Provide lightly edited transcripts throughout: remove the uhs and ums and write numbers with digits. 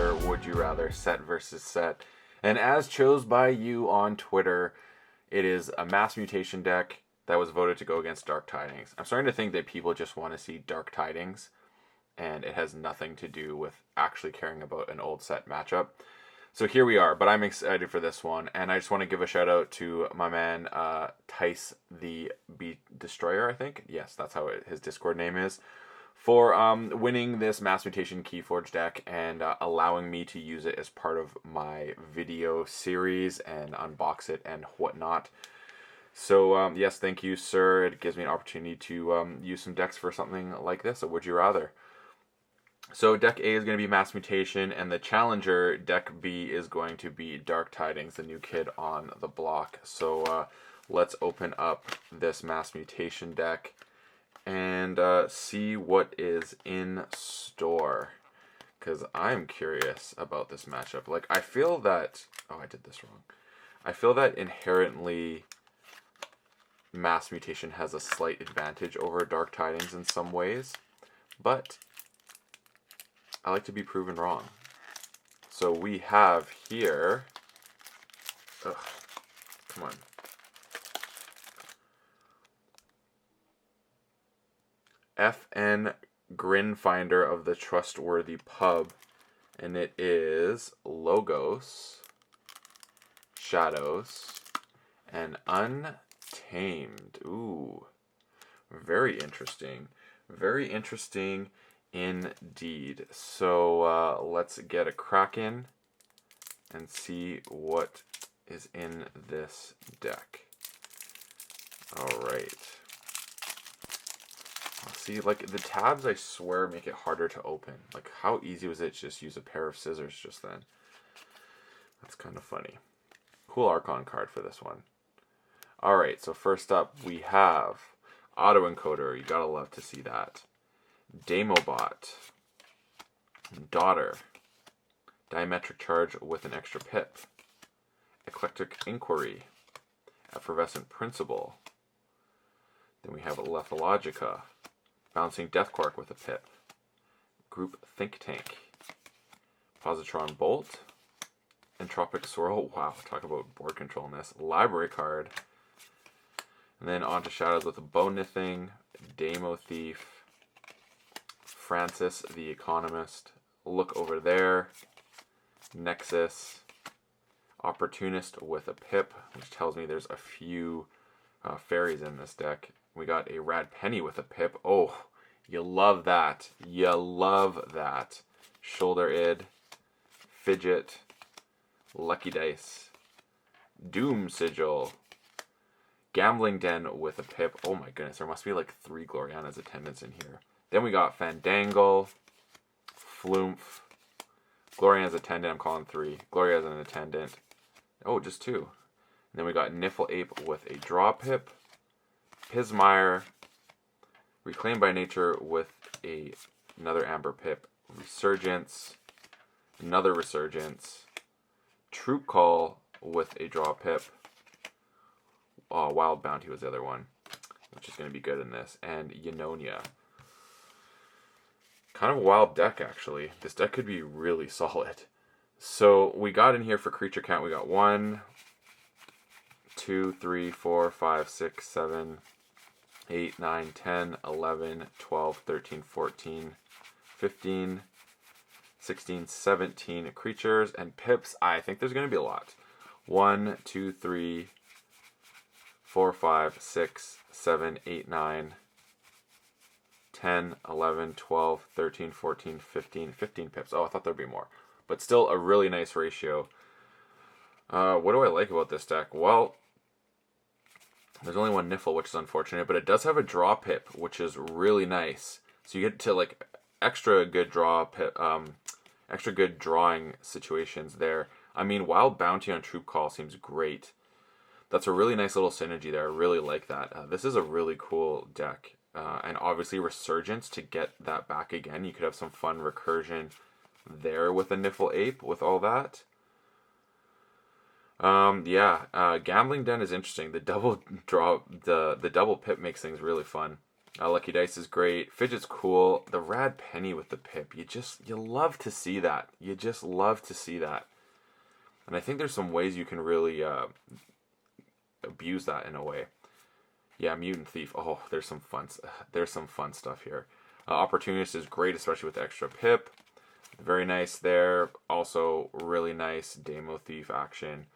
another Would You Rather set versus set. And as chose by you on Twitter, it is a Mass Mutation deck that was voted to go against Dark Tidings. I'm starting to think that people just want to see Dark Tidings, and it has nothing to do with actually caring about an old set matchup. So here we are, but I'm excited for this one, and I just want to give a shout out to my man Tice the Beat Destroyer, I think. Yes, that's how his Discord name is, for winning this Mass Mutation Keyforge deck and allowing me to use it as part of my video series and unbox it and whatnot. So yes, thank you, sir. It gives me an opportunity to use some decks for something like this, a Would You Rather. So deck A is going to be Mass Mutation, and the challenger, deck B, is going to be Dark Tidings, the new kid on the block. So let's open up this Mass Mutation deck and see what is in store, because I'm curious about this matchup. Like, I feel that... Oh, I did this wrong. I feel that inherently Mass Mutation has a slight advantage over Dark Tidings in some ways, but I like to be proven wrong. So we have here... Ugh, come on. FN Grin Finder of the Trustworthy Pub, and it is Logos, Shadows, and Untamed. Ooh, very interesting. Very interesting indeed. So let's get a crack in and see what is in this deck. Alright. See, like, the tabs, I swear, make it harder to open. Like, how easy was it to just use a pair of scissors just then? That's kind of funny. Cool Archon card for this one. Alright, so first up, we have Autoencoder. You gotta love to see that. Demobot, Daughter, Diametric Charge with an extra pip, Eclectic Inquiry, Effervescent Principle. Then we have Lethalogica, Bouncing Deathquark with a pip, Group Think Tank, Positron Bolt, Entropic Swirl. Wow, talk about board control in this. Library card. And then on to Shadows with a Bonithing, Demo Thief, Francis the Economist, Look Over There, Nexus, Opportunist with a pip, which tells me there's a few fairies in this deck. We got a Rad Penny with a pip. Oh, you love that. You love that. Shoulder Id, Fidget, Lucky Dice, Doom Sigil, Gambling Den with a pip. Oh my goodness, there must be like 3 Gloriana's attendants in here. Then we got Fandangle, Flumph, Gloriana's attendant, I'm calling 3. Gloria's an attendant. Oh, just 2. And then we got Niffle Ape with a draw pip, Pismire, Reclaimed by Nature with another Amber pip, Resurgence, another Resurgence, Troop Call with a draw pip, Wild Bounty was the other one, which is going to be good in this, and Eunonia. Kind of a wild deck, actually. This deck could be really solid. So we got in here for creature count, we got 1, 2, 3, 4, 5, 6, 7, 8, 9, 10, 11, 12, 13, 14, 15, 16, 17 creatures and pips. I think there's going to be a lot. 1, 2, 3, 4, 5, 6, 7, 8, 9, 10, 11, 12, 13, 14, 15 pips. Oh, I thought there'd be more. But still a really nice ratio. What do I like about this deck? Well, there's only one Niffle, which is unfortunate, but it does have a draw pip, which is really nice. So you get to, like, extra good draw pip, extra good drawing situations there. I mean, Wild Bounty on Troop Call seems great. That's a really nice little synergy there. I really like that. This is a really cool deck. And obviously Resurgence to get that back again. You could have some fun recursion there with a Niffle Ape with all that. Gambling Den is interesting. The double draw, the double pip makes things really fun. Lucky Dice is great. Fidget's cool. The Rad Penny with the Pip. You love to see that. You just love to see that. And I think there's some ways you can really abuse that in a way. Yeah, Mutant Thief. Oh, there's some fun stuff here. Opportunist is great, especially with the extra Pip. Very nice there. Also, really nice Demo Thief action.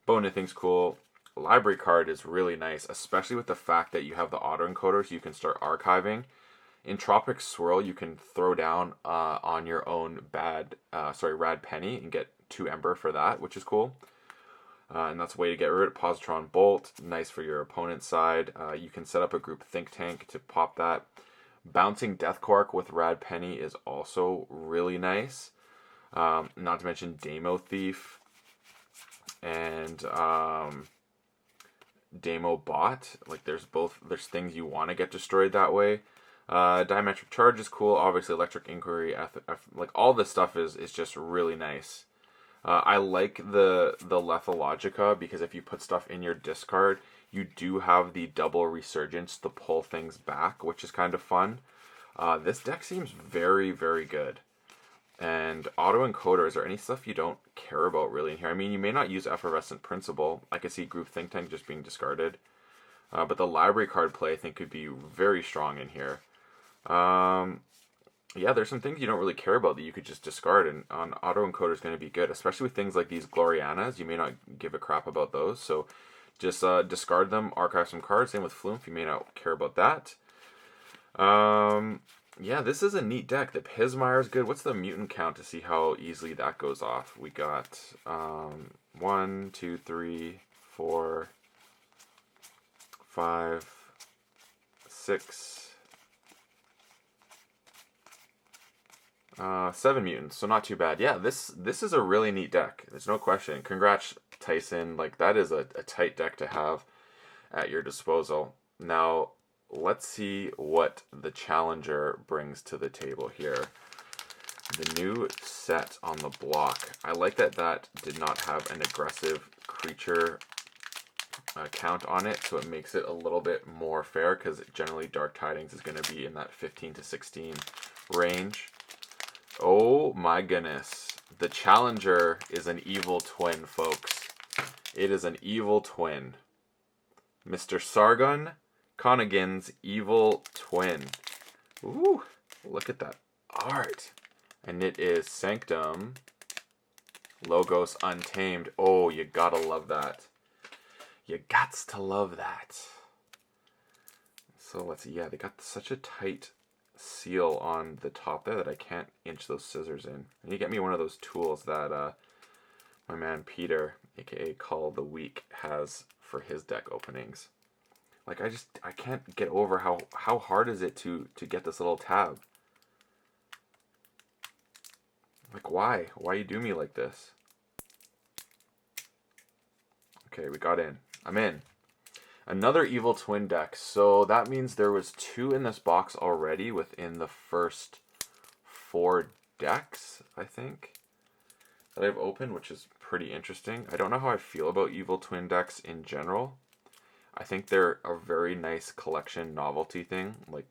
Bonithing's cool. Library card is really nice, especially with the fact that you have the autoencoder, so you can start archiving. In Tropic Swirl, you can throw down on your own Rad Penny and get 2 Ember for that, which is cool. And that's a way to get rid of Positron Bolt. Nice for your opponent's side. You can set up a group Think Tank to pop that. Bouncing Death Quark with Rad Penny is also really nice. Not to mention Demo Thief and Demo Bot. Like there's things you want to get destroyed that way. Diametric Charge is cool. Obviously Electric Inquiry, like all this stuff is just really nice. I like the Lethalogica because if you put stuff in your discard, you do have the double resurgence to pull things back, which is kind of fun. This deck seems very, very good. And autoencoder, is there any stuff you don't care about really in here? I mean, you may not use Effervescent Principle. I could see Group Think Tank just being discarded. But the library card play, I think, could be very strong in here. Yeah, there's some things you don't really care about that you could just discard, and on autoencoder is going to be good, especially with things like these Glorianas. You may not give a crap about those, so just discard them, archive some cards. Same with Flumph, you may not care about that. Yeah, this is a neat deck. The Pismire is good. What's the mutant count to see how easily that goes off? We got 1, 2, 3, 4, 5, 6, 7 mutants, so not too bad. Yeah, this is a really neat deck. There's no question. Congrats, Tyson. Like, that is a tight deck to have at your disposal. Now, let's see what the Challenger brings to the table here. The new set on the block. I like that did not have an aggressive creature count on it, so it makes it a little bit more fair, because generally Dark Tidings is going to be in that 15 to 16 range. Oh my goodness. The Challenger is an evil twin, folks. It is an evil twin. Mr. Sargon Connigan's evil twin. Ooh, look at that art. And it is Sanctum Logos Untamed. Oh, you gotta love that. You gots to love that. So let's see. Yeah, they got such a tight seal on the top there that I can't inch those scissors in. I need to get me one of those tools that my man Peter, aka Call the Week, has for his deck openings. Like, I can't get over how hard is it to get this little tab. Like, why? Why you do me like this? Okay, we got in. I'm in. Another evil twin deck. So that means there was 2 in this box already within the first 4 decks, I think, that I've opened, which is pretty interesting. I don't know how I feel about evil twin decks in general. I think they're a very nice collection novelty thing. Like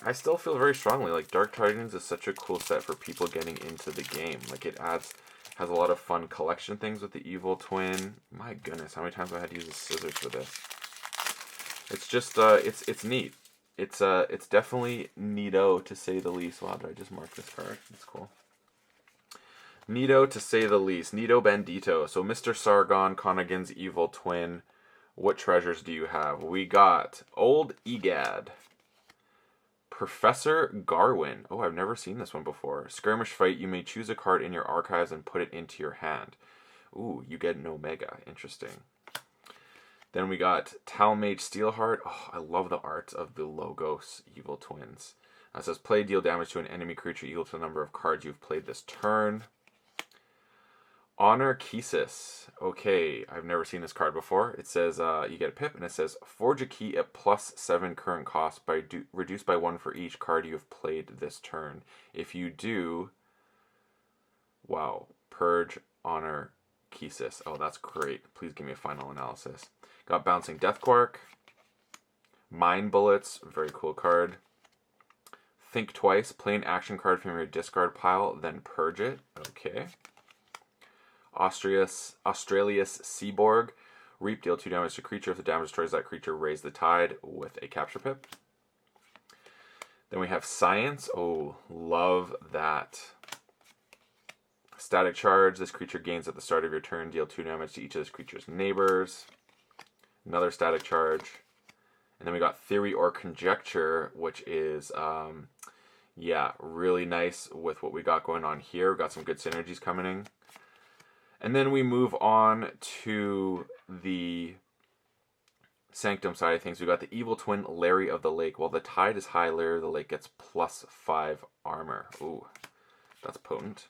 I still feel very strongly like Dark Tidings is such a cool set for people getting into the game. Like, it has a lot of fun collection things with the evil twin. My goodness, how many times have I had to use the scissors for this? It's just it's neat. It's definitely neato, to say the least. Wow, did I just mark this card? That's cool. Neato, to say the least. Neato Bandito. So Mr. Sargon Connigan's evil twin. What treasures do you have? We got Old Egad. Professor Garwin. Oh, I've never seen this one before. Skirmish fight. You may choose a card in your archives and put it into your hand. Ooh, you get an Omega. Interesting. Then we got Talmage Steelheart. Oh, I love the art of the Logos Evil Twins. It says play, deal damage to an enemy creature equal to the number of cards you've played this turn. Honor Kesis. Okay, I've never seen this card before. It says you get a pip, and it says forge a key at +7 current cost by reduced by 1 for each card you have played this turn. If you do, wow, purge Honor Kesis. Oh, that's great. Please give me a final analysis. Got Bouncing Death Quark, Mind Bullets, very cool card. Think Twice, play an action card from your discard pile, then purge it. Okay. Australius Seaborg, reap, deal 2 damage to creature. If the damage destroys that creature, raise the tide with a capture pip. Then we have Science. Oh, love that. Static Charge. This creature gains at the start of your turn. Deal 2 damage to each of this creature's neighbors. Another Static Charge. And then we got Theory or Conjecture, which is, yeah, really nice with what we got going on here. We've got some good synergies coming in. And then we move on to the Sanctum side of things. We got the Evil Twin, Larry of the Lake. While the tide is high, Larry of the Lake gets +5 armor. Ooh, that's potent.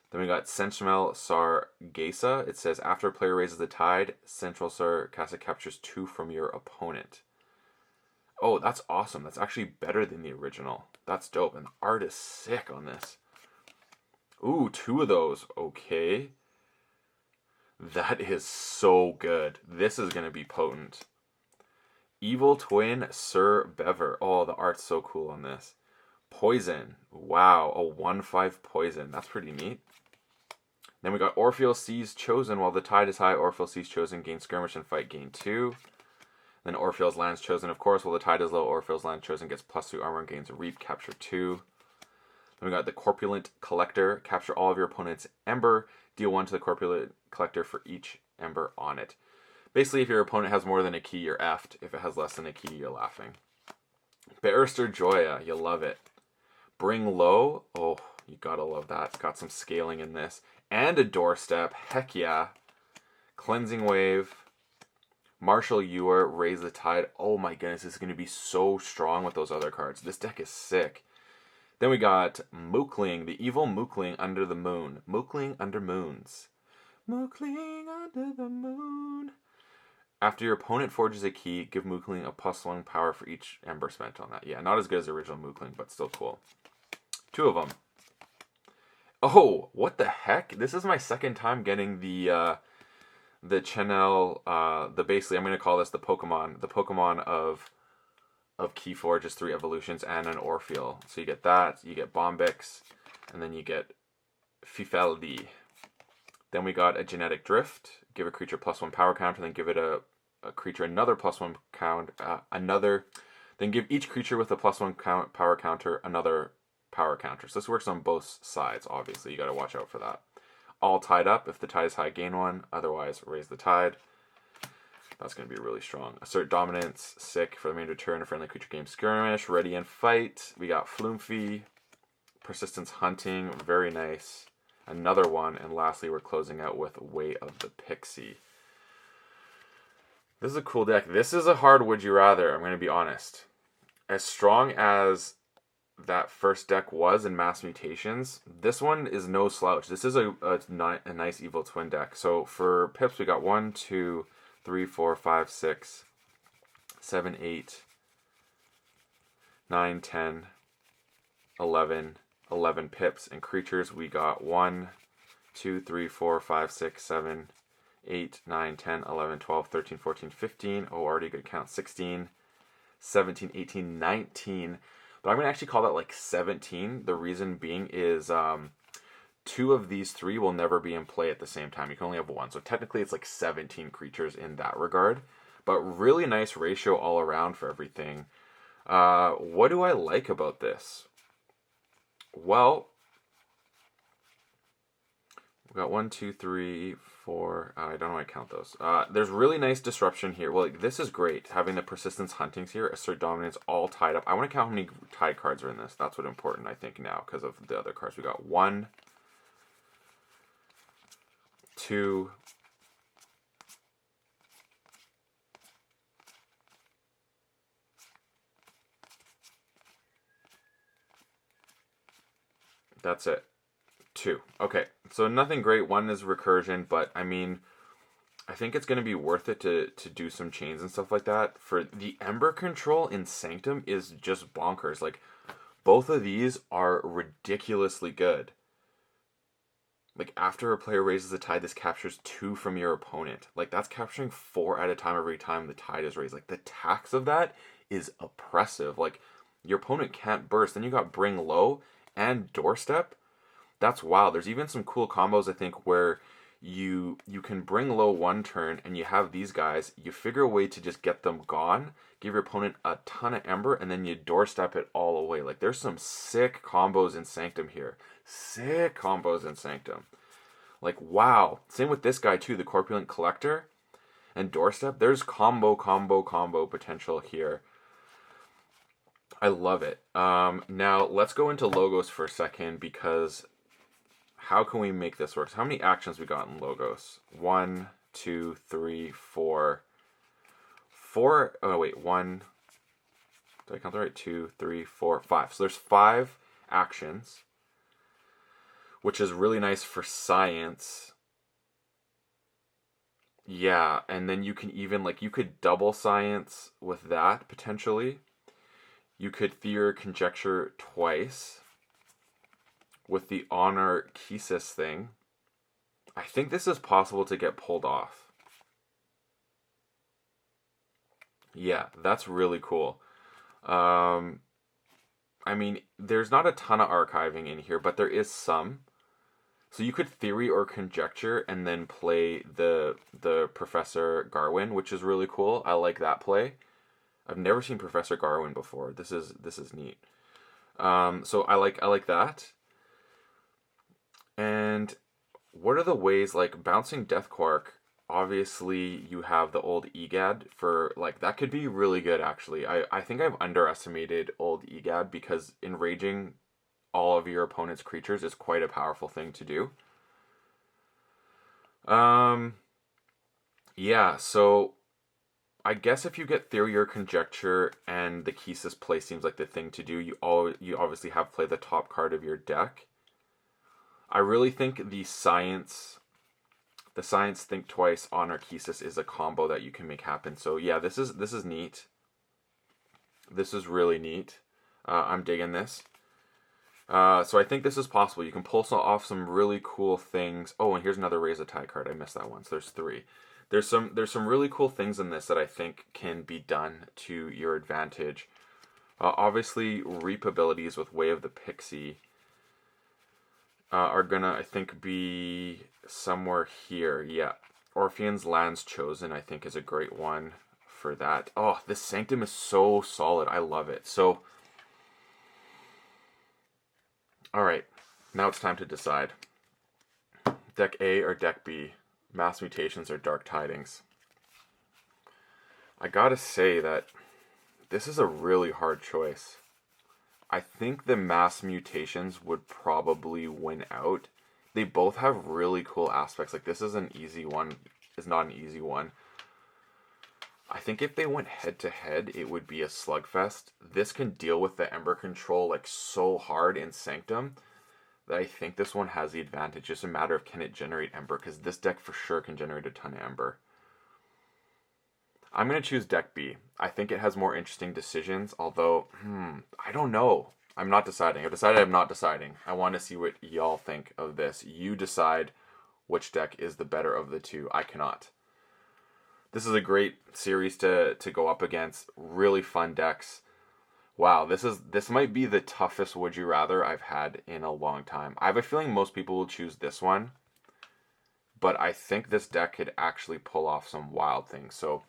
Then we got Sentinel Sargasso. It says, after a player raises the tide, Sentinel Sargasso captures 2 from your opponent. Oh, that's awesome. That's actually better than the original. That's dope. And the art is sick on this. Ooh, 2 of those. Okay. That is so good. This is going to be potent. Evil Twin, Sir Bever. Oh, the art's so cool on this. Poison. Wow, a 1/5 poison. That's pretty neat. Then we got Orpheus Seas Chosen. While the tide is high, Orpheus Seas Chosen gain skirmish and fight, gain 2. Then Orpheus Lands Chosen, of course. While the tide is low, Orpheus Lands Chosen gets +2 armor and gains reap, capture 2. Then we got the Corpulent Collector. Capture all of your opponent's Ember. Deal 1 to the Corpulent Collector for each Ember on it. Basically, if your opponent has more than a key, you're effed. If it has less than a key, you're laughing. Barrister Joya, you love it. Bring Low, oh, you gotta love that. It's got some scaling in this. And a Doorstep, heck yeah. Cleansing Wave. Marshal Ewer, Raise the Tide. Oh my goodness, this is going to be so strong with those other cards. This deck is sick. Then we got Mookling, the evil Mookling under the moon. Mookling under moons. Mookling under the moon. After your opponent forges a key, give Mookling a +1 power for each Ember spent on that. Yeah, not as good as the original Mookling, but still cool. 2 of them. Oh, what the heck? This is my second time getting the channel, basically, I'm going to call this the Pokemon of Keyforge is 3 evolutions and an Orpheal. So you get that, you get Bombix, and then you get Fifaldi. Then we got a Genetic Drift. Give a creature +1 power counter, then give it a creature another +1 count, then give each creature with a +1 power counter another power counter. So this works on both sides, obviously. You got to watch out for that. All tied up. If the tide is high, gain 1. Otherwise, raise the tide. That's going to be really strong. Assert Dominance. Sick. For the remainder of turn, a friendly creature gains skirmish. Ready and fight. We got Floomfy. Persistence Hunting. Very nice. Another one. And lastly, we're closing out with Way of the Pixie. This is a cool deck. This is a hard would you rather, I'm going to be honest. As strong as that first deck was in Mass Mutations, this one is no slouch. This is a nice Evil Twin deck. So for pips, we got 1, 2, 3, 4, 5, 6, 7, 8, 9, 10, 11 pips. And creatures, we got 1, 2, 3, 4, 5, 6, 7, 8, 9, 10, 11, 12, 13, 14, 15. Oh, already good count. 16, 17, 18, 19. But I'm going to actually call that like 17. The reason being is 2 of these 3 will never be in play at the same time. You can only have 1. So technically it's like 17 creatures in that regard. But really nice ratio all around for everything. What do I like about this? Well, we got 1, 2, 3, 4. I don't know how I count those. There's really nice disruption here. Well, like, this is great. Having the Persistence Huntings here, Assert Dominance, all tied up. I want to count how many tied cards are in this. That's what's important, I think, now, because of the other cards. We got 1, 2, 2. Okay, so nothing great. 1 is recursion, but I mean, I think it's going to be worth it to do some chains and stuff like that. For the Ember control in Sanctum is just bonkers. Like, both of these are ridiculously good. Like, after a player raises the tide, this captures 2 from your opponent. Like, that's capturing 4 at a time every time the tide is raised. Like, the tax of that is oppressive. Like, your opponent can't burst. Then you got Bring Low and Doorstep. That's wild. There's even some cool combos, I think, where you can bring low one turn and you have these guys, you figure a way to just get them gone, give your opponent a ton of Ember, and then you doorstep it all away. Like, there's some sick combos in Sanctum here. Sick combos in Sanctum. Like, wow. Same with this guy too, the Corpulent Collector and Doorstep. There's combo potential here. I love it. Now let's go into logos for a second, because how can we make this work? So how many actions we got in logos? 1, 2, 3, 4. 4. Oh wait, 1. Did I count that right? 2, 3, 4, 5. So there's 5 actions, which is really nice for science. Yeah, and then you can even, like, you could double science with that potentially. You could theory conjecture twice with the honor Kisis thing. I think this is possible to get pulled off. Yeah, that's really cool. I mean, there's not a ton of archiving in here, but there is some. So you could theory or conjecture and then play the Professor Garwin, which is really cool. I like that play. I've never seen Professor Garwin before. This is neat. So I like that. And what are the ways, like bouncing Death Quark? Obviously, you have the old EGAD for, like, that could be really good, actually. I think I've underestimated old EGAD, because enraging all of your opponent's creatures is quite a powerful thing to do. Yeah, so I guess if you get theory or conjecture and the Kisis play seems like the thing to do, you obviously have play the top card of your deck. I really think the science think twice on Archesis is a combo that you can make happen. So yeah, this is neat. This is really neat. I'm digging this. So I think this is possible. You can pull off some really cool things. Oh, and here's another Raise a Tie card. I missed that one. So there's 3. There's some really cool things in this that I think can be done to your advantage. Obviously, Reap abilities with Way of the Pixie are gonna, I think, be somewhere here. Yeah, Orphean's Lands Chosen, I think, is a great one for that. Oh, this Sanctum is so solid. I love it. So, all right, now it's time to decide. Deck A or Deck B? Mass Mutations or Dark Tidings? I gotta say that this is a really hard choice. I think the Mass Mutations would probably win out. They both have really cool aspects. Like, this is an easy one. It's not an easy one. I think if they went head to head, it would be a slugfest. This can deal with the Ember control like so hard in Sanctum that I think this one has the advantage. Just a matter of, can it generate Ember, because this deck for sure can generate a ton of Ember. I'm going to choose Deck B. I think it has more interesting decisions, although, I don't know. I'm not deciding. I've decided I'm not deciding. I want to see what y'all think of this. You decide which deck is the better of the two. I cannot. This is a great series to go up against. Really fun decks. Wow, this might be the toughest Would You Rather I've had in a long time. I have a feeling most people will choose this one, but I think this deck could actually pull off some wild things. So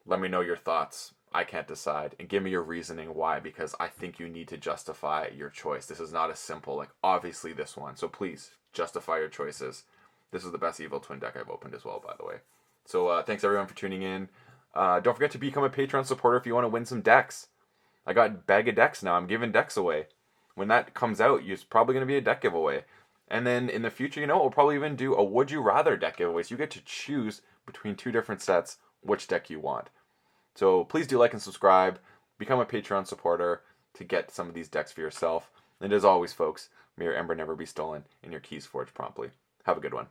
let me know your thoughts. I can't decide. And give me your reasoning why, because I think you need to justify your choice. This is not as simple, like, obviously this one. So please, justify your choices. This is the best Evil Twin deck I've opened as well, by the way. So thanks everyone for tuning in. Don't forget to become a Patreon supporter if you want to win some decks. I got a bag of decks now. I'm giving decks away. When that comes out, it's probably going to be a deck giveaway. And then in the future, we'll probably even do a Would You Rather deck giveaway. So you get to choose between 2 different sets which deck you want. So please do like and subscribe. Become a Patreon supporter to get some of these decks for yourself. And as always, folks, may your Ember never be stolen and your keys forged promptly. Have a good one.